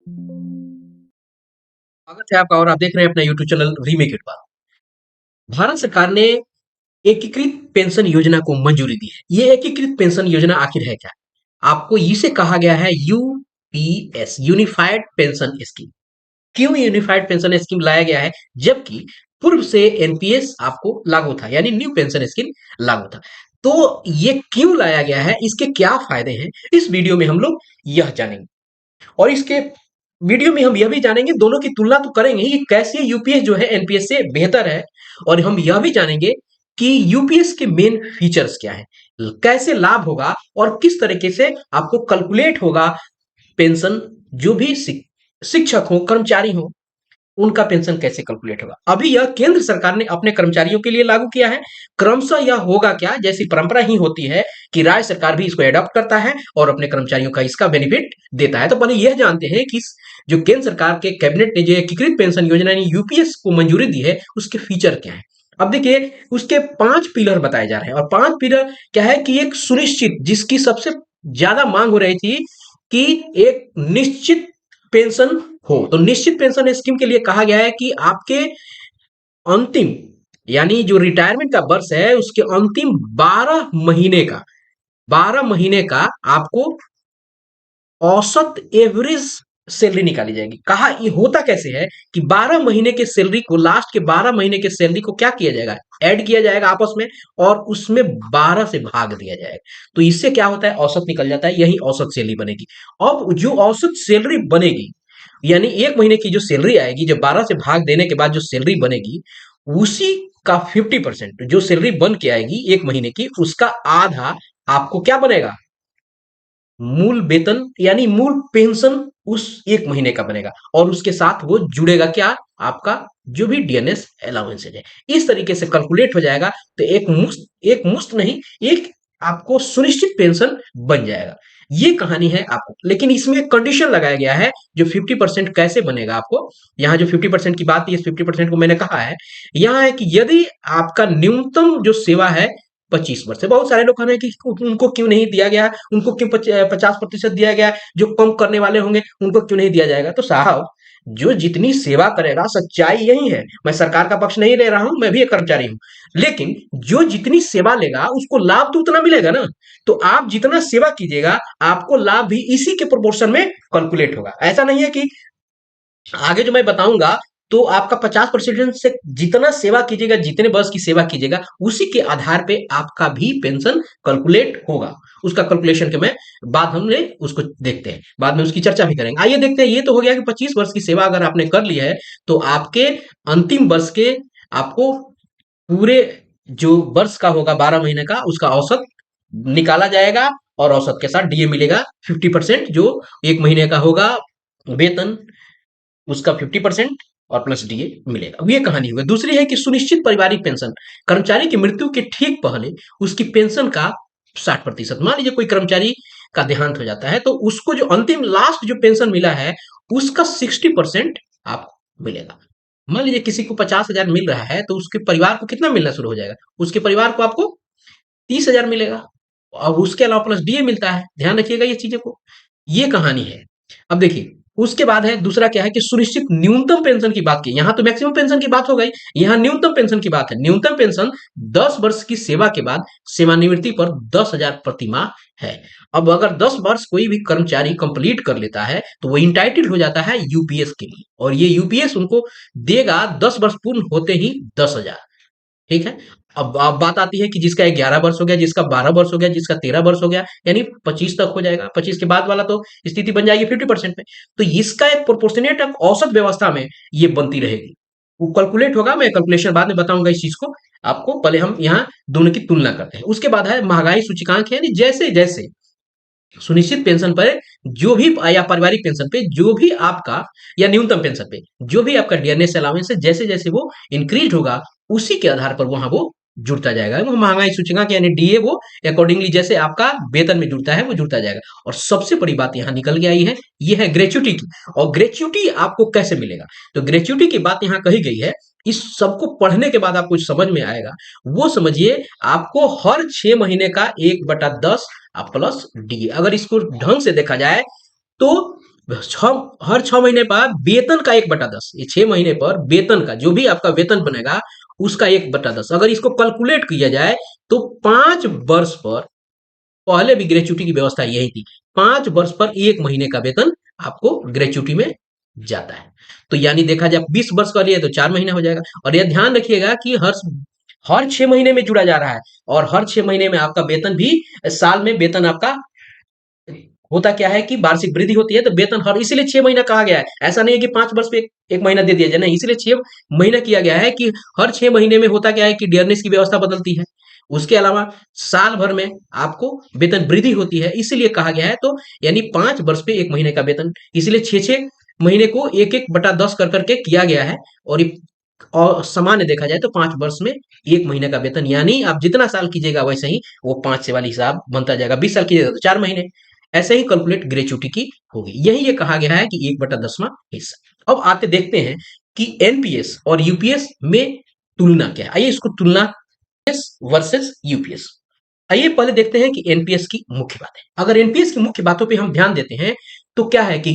स्वागत है आपका और आप देख रहे हैं अपना यूट्यूब चैनल रीमेक इट बात। भारत सरकार ने एकीकृत पेंशन योजना को मंजूरी दी है। ये एकीकृत पेंशन योजना आखिर है क्या? आपको इसे कहा गया है यूपीएस, यूनिफाइड पेंशन स्कीम। क्यों यूनिफाइड पेंशन स्कीम लाया गया है? जबकि पूर्व से एनपीएस आपको लागू था, यानी न्यू पेंशन स्कीम लागू था। तो ये क्यों लाया गया है, इसके क्या फायदे हैं, इस वीडियो में हम लोग यह जानेंगे। और इसके वीडियो में हम यह भी जानेंगे, दोनों की तुलना तो करेंगे कि कैसे यूपीएस जो है एनपीएस से बेहतर है। और हम यह भी जानेंगे कि यूपीएस के मेन फीचर्स क्या है, कैसे लाभ होगा और किस तरीके से आपको कैलकुलेट होगा पेंशन। जो भी शिक्षक हो, कर्मचारी हो, उनका पेंशन कैसे कैलकुलेट होगा। अभी यह केंद्र सरकार ने अपने कर्मचारियों के लिए लागू किया है। क्रमशः यह होगा क्या, जैसी परंपरा ही होती है कि राज्य सरकार भी इसको एडॉप्ट करता है और अपने कर्मचारियों का इसका बेनिफिट देता है। तो पहले यह जानते हैं कि जो केंद्र सरकार के कैबिनेट ने जो एकीकृत पेंशन योजना यानी यूपीएस को मंजूरी दी है, उसके फीचर क्या है। अब देखिए, उसके 5 पिलर बताए जा रहे हैं। और 5 पिलर क्या है कि एक सुनिश्चित, जिसकी सबसे ज्यादा मांग हो रही थी कि एक निश्चित पेंशन हो, तो निश्चित पेंशन स्कीम के लिए कहा गया है कि आपके अंतिम, यानी जो रिटायरमेंट का वर्ष है उसके अंतिम 12 महीने का आपको औसत एवरेज सैलरी निकाली जाएगी। कहा ये होता कैसे है कि 12 महीने के सैलरी को, लास्ट के 12 महीने के सैलरी को क्या किया जाएगा, ऐड किया जाएगा आपस में, और उसमें 12 से भाग दिया जाएगा। तो इससे क्या होता है, औसत निकल जाता है, यही औसत सैलरी बनेगी। अब जो औसत सैलरी बनेगी, यानी एक महीने की जो सैलरी आएगी, जब 12 से भाग देने के बाद जो सैलरी बनेगी, उसी का 50% जो सैलरी बन के आएगी एक महीने की, उसका आधा आपको क्या बनेगा, मूल वेतन यानी मूल पेंशन उस एक महीने का बनेगा। और उसके साथ वो जुड़ेगा क्या, आपका जो भी डीएनएस अलाउंसेज है, इस तरीके से कैलकुलेट हो जाएगा। तो एक मुश्त नहीं, एक आपको सुनिश्चित पेंशन बन जाएगा। ये कहानी है आपको, लेकिन इसमें एक कंडीशन लगाया गया है। जो 50% कैसे बनेगा आपको, यहाँ जो 50% की बात है, इस 50% को मैंने कहा है, यहाँ है कि यदि आपका न्यूनतम जो सेवा है 25 वर्ष है। बहुत सारे लोग कह रहे हैं कि उनको क्यों नहीं दिया गया, उनको क्यों 50% दिया गया, जो कम करने वाले होंगे उनको क्यों नहीं दिया जाएगा। तो साहब, जो जितनी सेवा करेगा, सच्चाई यही है। मैं सरकार का पक्ष नहीं ले रहा हूं, मैं भी एक कर्मचारी हूं, लेकिन जो जितनी सेवा लेगा उसको लाभ तो उतना मिलेगा ना। तो आप जितना सेवा कीजिएगा, आपको लाभ भी इसी के प्रोपोर्शन में कैलकुलेट होगा। ऐसा नहीं है कि आगे जो मैं बताऊंगा, तो आपका 50% से जितना सेवा कीजिएगा, जितने वर्ष की सेवा कीजिएगा, उसी के आधार पे आपका भी पेंशन कैलकुलेट होगा। उसका कैलकुलेशन के मैं बाद हमने उसको देखते हैं, बाद में उसकी चर्चा भी करेंगे। आइए देखते हैं। ये तो हो गया कि 25 वर्ष की सेवा अगर आपने कर ली है, तो आपके अंतिम वर्ष के आपको पूरे जो वर्ष का होगा 12 महीने का, उसका औसत निकाला जाएगा। और औसत के साथ डीए मिलेगा 50%, जो एक महीने का होगा वेतन, उसका 50% और प्लस डीए मिलेगा। अब ये कहानी हुई। दूसरी है कि सुनिश्चित पारिवारिक पेंशन, कर्मचारी की मृत्यु के ठीक पहले उसकी पेंशन का 60%। मान लीजिए कोई कर्मचारी का देहांत हो जाता है, तो उसको जो अंतिम लास्ट जो पेंशन मिला है, उसका 60% आपको मिलेगा। मान लीजिए किसी को 50,000 मिल रहा है, तो उसके परिवार को कितना मिलना शुरू हो जाएगा, उसके परिवार को आपको 30,000 मिलेगा। और उसके अलावा प्लस डीए मिलता है। ध्यान रखिएगा ये चीजें को। ये कहानी है। अब देखिए, उसके बाद है दूसरा क्या है कि सुनिश्चित न्यूनतम पेंशन की बात की। यहां तो मैक्सिमम पेंशन की बात हो गई, यहां न्यूनतम पेंशन की बात है। न्यूनतम पेंशन 10 वर्ष की सेवा के बाद सेवानिवृत्ति पर 10,000 प्रति माह है। अब अगर 10 वर्ष कोई भी कर्मचारी कंप्लीट कर लेता है, तो वो इंटाइटल हो जाता है यूपीएस के लिए, और ये यूपीएस उनको देगा 10 वर्ष पूर्ण होते ही 10,000। ठीक है। अब बात आती है कि जिसका 11 वर्ष हो गया, जिसका 12 वर्ष हो गया, जिसका 13 वर्ष हो गया, यानी 25 तक हो जाएगा। 25 के बाद वाला तो स्थिति बन जाएगी 50% में। तो इसका एक प्रोपोर्शनेट औसत व्यवस्था में ये बनती रहेगी। वो कैलकुलेट होगा, मैं कैलकुलेशन बाद में बताऊंगा इस चीज को आपको। पहले हम यहाँ दोनों की तुलना करते हैं। उसके बाद है महंगाई सूचकांक, यानी जैसे जैसे सुनिश्चित पेंशन पर जो भी, या पारिवारिक पेंशन पे जो भी आपका, या न्यूनतम पेंशन पे जो भी आपका डीएनएस अलाउंस है, जैसे जैसे वो इंक्रीज होगा, उसी के आधार पर वहां वो जुड़ता जाएगा। वो महंगाई सूचकांक यानी डीए, वो अकॉर्डिंगली जैसे आपका वेतन में जुड़ता है, वो जुड़ता जाएगा। और सबसे बड़ी बात यहाँ निकल के आई है, ये है ग्रेच्युटी की। और ग्रेच्युटी आपको कैसे मिलेगा, तो ग्रेच्युटी की बात यहाँ कही गई है। इस सबको पढ़ने के बाद आपको समझ में आएगा। वो समझिए, आपको हर 6 महीने का 1/10 प्लस डी, अगर इसको ढंग से देखा जाए, तो हर 6 महीने पर वेतन का 1/10, ये 6 महीने पर वेतन का जो भी आपका वेतन बनेगा उसका 1/10, अगर इसको कैलकुलेट किया जाए तो 5 वर्ष पर, पहले भी ग्रेचुटी की व्यवस्था यही थी, 5 वर्ष पर 1 महीने का वेतन आपको ग्रेचुटी में जाता है। तो यानी देखा जाए 20 वर्ष का लिए तो 4 महीने हो जाएगा। और यह ध्यान रखिएगा कि हर हर 6 महीने में जुड़ा जा रहा है, और हर 6 महीने में आपका वेतन भी, साल में वेतन आपका होता क्या है कि वार्षिक वृद्धि होती है, तो वेतन हर, इसीलिए 6 महीना कहा गया है। ऐसा नहीं है कि 5 वर्ष पे एक महीना दे दिया जाए, नहीं, इसीलिए 6 महीना किया गया है कि हर 6 महीने में होता क्या है कि डियरनेस की व्यवस्था बदलती है। उसके अलावा साल भर में आपको वेतन वृद्धि होती है, इसीलिए कहा गया है। तो यानी 5 वर्ष पे 1 महीने का वेतन, इसीलिए 6 6 महीने को 1 1/10 कर करके किया गया है। और और सामान्य देखा जाए तो 5 वर्ष में 1 महीने का वेतन, यानी आप जितना साल कीजिएगा वैसे ही वो 5 से वाली हिसाब बनता जाएगा। 20 साल कीजिएगा तो 4 महीने, ऐसे ही कैलकुलेट ग्रेचुटी की होगी। यही ये कहा गया है कि 1/10वां हिस्सा। अब आते देखते हैं कि एनपीएस और यूपीएस में तुलना क्या है। आइए इसको तुलना वर्सेस यूपीएस। आइए पहले देखते हैं कि एनपीएस की मुख्य बातें। अगर एनपीएस की मुख्य बातों पे हम ध्यान देते हैं तो क्या है कि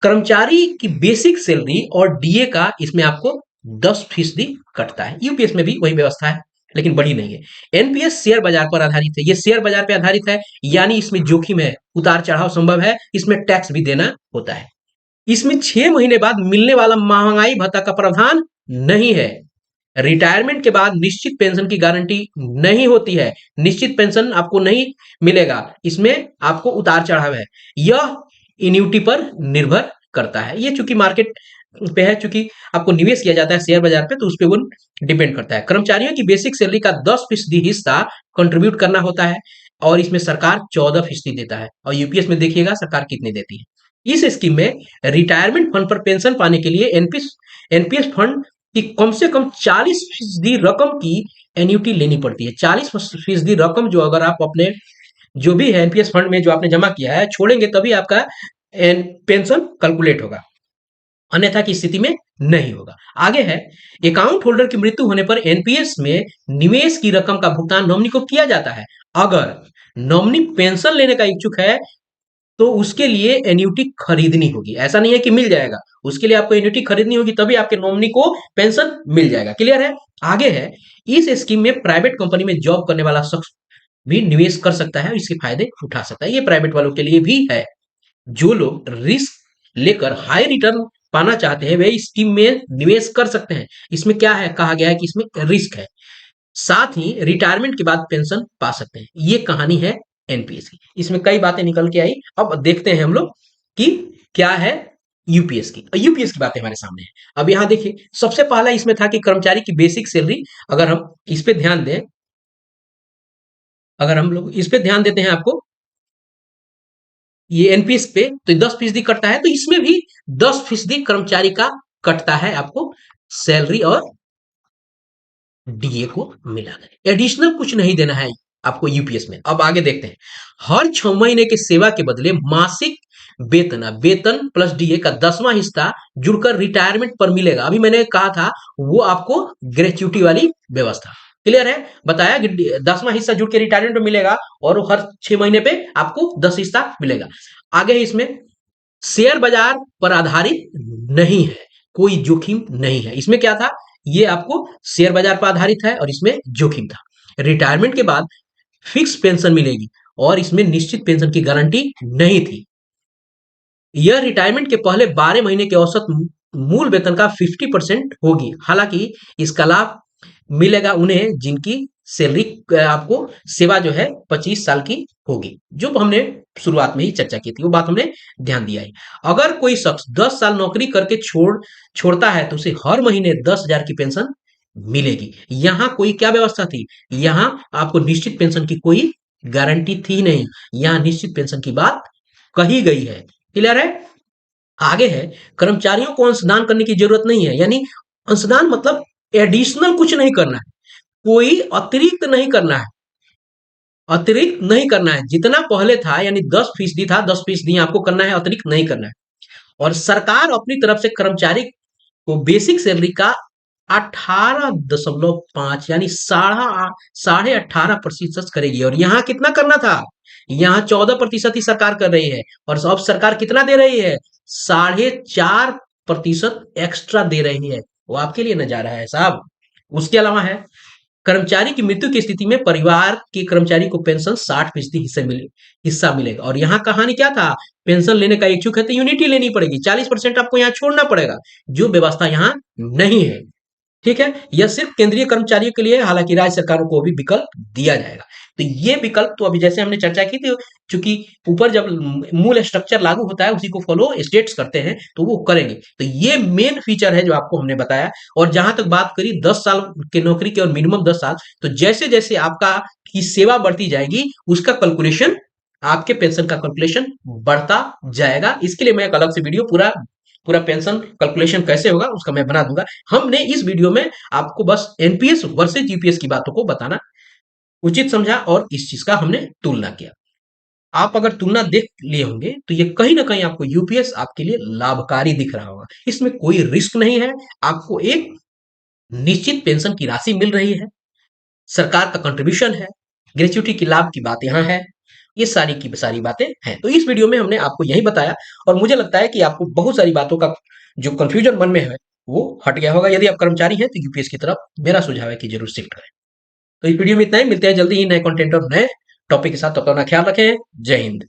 कर्मचारी की बेसिक सैलरी और डीए का इसमें आपको 10% कटता है। यूपीएस में भी वही व्यवस्था है, लेकिन बड़ी नहीं है। एनपीएस शेयर बाजार पर आधारित है, ये शेयर बाजार पर आधारित है, यानी इसमें जोखिम है, उतार चढ़ाव संभव है, इसमें टैक्स भी देना होता है। इसमें 6 महीने बाद मिलने वाला महंगाई भत्ता का प्रावधान नहीं है। रिटायरमेंट के बाद निश्चित पेंशन की गारंटी नहीं होती है, निश्चित पेंशन आपको नहीं मिलेगा, इसमें आपको उतार चढ़ाव है। यह इन्यूटी पर निर्भर करता है, ये चूंकि मार्केट पे है, चूंकि आपको निवेश किया जाता है शेयर बाजार पे, तो उस पर वो डिपेंड करता है। कर्मचारियों की बेसिक सैलरी का 10% हिस्सा कंट्रीब्यूट करना होता है, और इसमें सरकार 14% देता है। और यूपीएस में देखिएगा सरकार कितनी देती है। इस स्कीम में रिटायरमेंट फंड पर पेंशन पाने के लिए एनपीएस एनपीएस फंड कि कम से कम 40% रकम की एन्युटी लेनी पड़ती है। 40% रकम जो, अगर आप अपने जो भी है एनपीएस फंड में जो आपने जमा किया है छोड़ेंगे, तभी आपका पेंशन कैलकुलेट होगा, अन्यथा की स्थिति में नहीं होगा। आगे है, अकाउंट होल्डर की मृत्यु होने पर एनपीएस में निवेश की रकम का भुगतान नॉमिनी को किया जाता है। अगर नॉमिनी पेंशन लेने का इच्छुक है तो उसके लिए एन्युटी खरीदनी होगी, ऐसा नहीं है कि मिल जाएगा, उसके लिए आपको एन्युटी खरीदनी होगी, तभी आपके नॉमिनी को पेंशन मिल जाएगा। क्लियर है। आगे है, इस स्कीम में प्राइवेट कंपनी में जॉब करने वाला शख्स भी निवेश कर सकता है, इसके फायदे उठा सकता है। ये प्राइवेट वालों के लिए भी है। जो लोग रिस्क लेकर हाई रिटर्न पाना चाहते हैं वे इस स्कीम में निवेश कर सकते हैं। इसमें क्या है, कहा गया है कि इसमें रिस्क है, साथ ही रिटायरमेंट के बाद पेंशन पा सकते हैं। ये कहानी है एनपीएस की, इसमें कई बातें निकल के आई। अब देखते हैं हम लोग कि क्या है यूपीएस की। यूपीएस की बातें हमारे सामने है। अब यहाँ देखिए, सबसे पहला इसमें था कि कर्मचारी की बेसिक सैलरी, अगर हम इस पे ध्यान दें, अगर हम लोग इस पे ध्यान देते हैं, आपको ये एनपीएस पे तो 10% कटता है, तो इसमें भी 10% कर्मचारी का कटता है आपको सैलरी और डीए को मिलाकर। एडिशनल कुछ नहीं देना है आपको यूपीएस में। अब आगे देखते हैं, हर 6 महीने के सेवा के बदले मासिक वेतन, वेतन प्लस डीए का 10वां हिस्सा जुड़कर रिटायरमेंट पर मिलेगा। अभी मैंने कहा था वो आपको ग्रेच्युटी वाली व्यवस्था। क्लियर है, बताया कि 10वां हिस्सा जुड़ के रिटायरमेंट में मिलेगा, और हर 6 महीने पे आपको 10 हिस्सा मिलेगा। आगे इसमें शेयर बाजार पर आधारित नहीं है, कोई जोखिम नहीं है। इसमें क्या था, ये आपको शेयर बाजार पर आधारित है और इसमें जोखिम था। रिटायरमेंट के बाद फिक्स पेंशन मिलेगी, और इसमें निश्चित पेंशन की गारंटी नहीं थी। यह रिटायरमेंट के पहले 12 महीने के औसत मूल वेतन का 50% होगी। हालांकि इसका लाभ मिलेगा उन्हें जिनकी सैलरी आपको सेवा जो है 25 साल की होगी, जो हमने शुरुआत में ही चर्चा की थी, वो बात हमने ध्यान दिया है। अगर कोई शख्स 10 साल नौकरी करके छोड़ता है तो उसे हर महीने 10,000 की पेंशन मिलेगी। यहां कोई क्या व्यवस्था थी, यहां आपको निश्चित पेंशन की कोई गारंटी थी नहीं, यहां निश्चित पेंशन की बात कही गई है। क्लियर है। आगे है, कर्मचारियों को अंशदान करने की जरूरत नहीं है, यानी अंशदान मतलब एडिशनल कुछ नहीं करना है, कोई अतिरिक्त नहीं करना है, अतिरिक्त नहीं करना है। जितना पहले था यानी 10% था, 10% आपको करना है, अतिरिक्त नहीं करना है। और सरकार अपनी तरफ से कर्मचारी को बेसिक सैलरी का 18.5 यानी 18.5% करेगी। और यहाँ कितना करना था? यहाँ 14% ही सरकार कर रही है, और अब सरकार कितना दे रही है? 4.5% एक्स्ट्रा दे रही है। वो आपके लिए नजारा है साहब। उसके अलावा है, कर्मचारी की मृत्यु की स्थिति में परिवार के कर्मचारी को पेंशन 60% हिस्सा मिलेगा। और यहाँ कहानी क्या था? पेंशन लेने का इच्छुक है तो यूनिटी लेनी पड़ेगी, 40% आपको यहाँ छोड़ना पड़ेगा, जो व्यवस्था यहाँ नहीं है। ठीक है, यह सिर्फ केंद्रीय कर्मचारियों के लिए है, हालांकि राज्य सरकारों को भी विकल्प दिया जाएगा। तो ये विकल्प तो अभी जैसे हमने चर्चा की थी, चूंकि ऊपर जब मूल स्ट्रक्चर लागू होता है उसी को फॉलो स्टेट्स करते हैं तो वो करेंगे। तो ये मेन फीचर है जो आपको हमने बताया। और जहां तक बात करी 10 साल की नौकरी की और मिनिमम 10 साल, तो जैसे जैसे आपका की सेवा बढ़ती जाएगी उसका कैलकुलेशन, आपके पेंशन का कैलकुलेशन बढ़ता जाएगा। इसके लिए मैं एक अलग से वीडियो पूरा पूरा पेंशन कैलकुलेशन कैसे होगा उसका मैं बना दूंगा। हमने इस वीडियो में आपको बस एनपीएस वर्सेज यूपीएस की बातों को बताना उचित समझा और इस चीज का हमने तुलना किया। आप अगर तुलना देख लिए होंगे तो ये कहीं ना कहीं आपको यूपीएस आपके लिए लाभकारी दिख रहा होगा। इसमें कोई रिस्क नहीं है, आपको एक निश्चित पेंशन की राशि मिल रही है, सरकार का कंट्रीब्यूशन है, ग्रेच्युटी की लाभ की बात यहाँ है, ये सारी की सारी बातें हैं। तो इस वीडियो में हमने आपको यही बताया, और मुझे लगता है कि आपको बहुत सारी बातों का जो कंफ्यूजन मन में है वो हट गया होगा। यदि आप कर्मचारी हैं तो यूपीएस की तरफ मेरा सुझाव है कि जरूर शिफ्ट करें। तो इस वीडियो में इतना ही, मिलते हैं जल्दी ही नए कंटेंट और नए टॉपिक के साथ। तो अपना ख्याल रखें। जय हिंद।